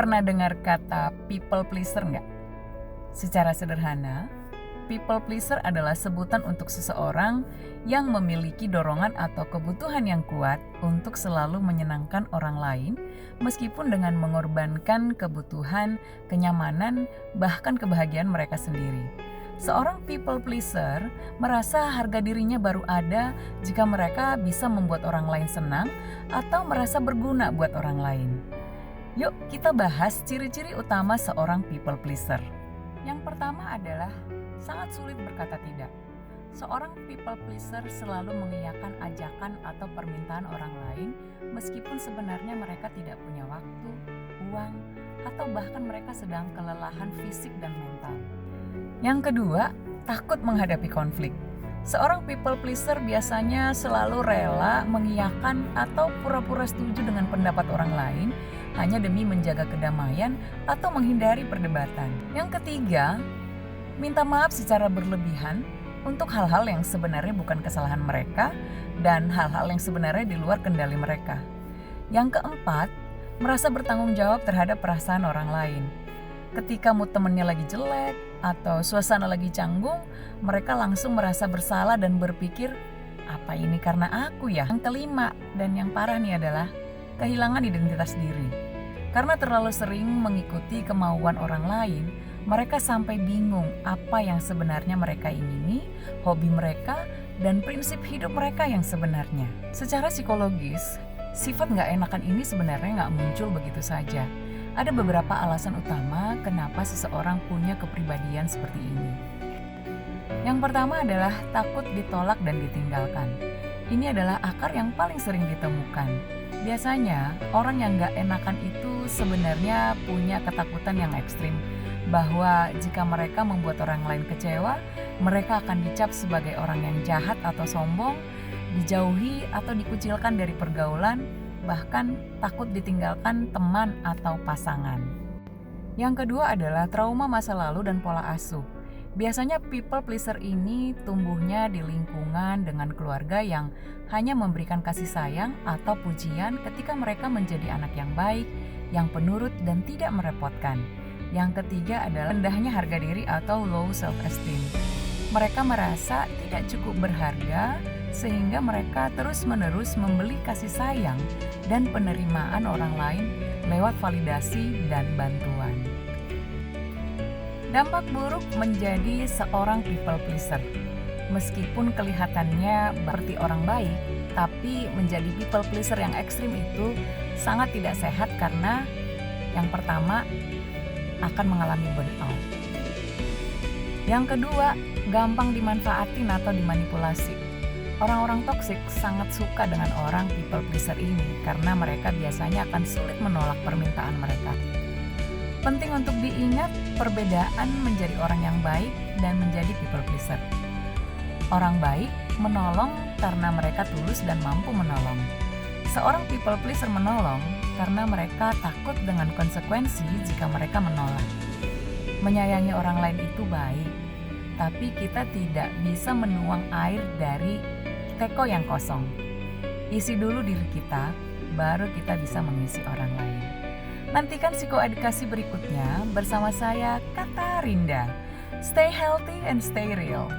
Pernah dengar kata people pleaser nggak? Secara sederhana, people pleaser adalah sebutan untuk seseorang yang memiliki dorongan atau kebutuhan yang kuat untuk selalu menyenangkan orang lain, meskipun dengan mengorbankan kebutuhan, kenyamanan, bahkan kebahagiaan mereka sendiri. Seorang people pleaser merasa harga dirinya baru ada jika mereka bisa membuat orang lain senang atau merasa berguna buat orang lain. Yuk kita bahas ciri-ciri utama seorang people pleaser. Yang pertama adalah sangat sulit berkata tidak. Seorang people pleaser selalu mengiyakan ajakan atau permintaan orang lain meskipun sebenarnya mereka tidak punya waktu, uang, atau bahkan mereka sedang kelelahan fisik dan mental. Yang kedua, takut menghadapi konflik. Seorang people pleaser biasanya selalu rela mengiyakan atau pura-pura setuju dengan pendapat orang lain hanya demi menjaga kedamaian atau menghindari perdebatan. Yang ketiga, minta maaf secara berlebihan untuk hal-hal yang sebenarnya bukan kesalahan mereka dan hal-hal yang sebenarnya di luar kendali mereka. Yang keempat, merasa bertanggung jawab terhadap perasaan orang lain. Ketika mood temennya lagi jelek atau suasana lagi canggung, mereka langsung merasa bersalah dan berpikir, apa ini karena aku ya? Yang kelima dan yang parah nih adalah kehilangan identitas diri. Karena terlalu sering mengikuti kemauan orang lain, mereka sampai bingung apa yang sebenarnya mereka ingini, hobi mereka, dan prinsip hidup mereka yang sebenarnya. Secara psikologis, sifat nggak enakan ini sebenarnya nggak muncul begitu saja. Ada beberapa alasan utama kenapa seseorang punya kepribadian seperti ini. Yang pertama adalah takut ditolak dan ditinggalkan. Ini adalah akar yang paling sering ditemukan. Biasanya, orang yang gak enakan itu sebenarnya punya ketakutan yang ekstrim bahwa jika mereka membuat orang lain kecewa, mereka akan dicap sebagai orang yang jahat atau sombong, dijauhi atau dikucilkan dari pergaulan, bahkan takut ditinggalkan teman atau pasangan. Yang kedua adalah trauma masa lalu dan pola asuh. Biasanya people pleaser ini tumbuhnya di lingkungan dengan keluarga yang hanya memberikan kasih sayang atau pujian ketika mereka menjadi anak yang baik, yang penurut dan tidak merepotkan. Yang ketiga adalah rendahnya harga diri atau low self-esteem. Mereka merasa tidak cukup berharga sehingga mereka terus-menerus membeli kasih sayang dan penerimaan orang lain lewat validasi dan bantuan. Dampak buruk menjadi seorang people pleaser. Meskipun kelihatannya seperti orang baik, tapi menjadi people pleaser yang ekstrim itu sangat tidak sehat karena yang pertama akan mengalami burnout. Yang kedua, gampang dimanfaatin atau dimanipulasi. Orang-orang toksik sangat suka dengan orang people pleaser ini karena mereka biasanya akan sulit menolak permintaan mereka. Penting untuk diingat perbedaan menjadi orang yang baik dan menjadi people pleaser. Orang baik menolong karena mereka tulus dan mampu menolong. Seorang people pleaser menolong karena mereka takut dengan konsekuensi jika mereka menolak. Menyayangi orang lain itu baik, tapi kita tidak bisa menuang air dari teko yang kosong. Isi dulu diri kita, baru kita bisa mengisi orang lain. Nantikan psikoedukasi berikutnya bersama saya, Kata Rinda. Stay healthy and stay real.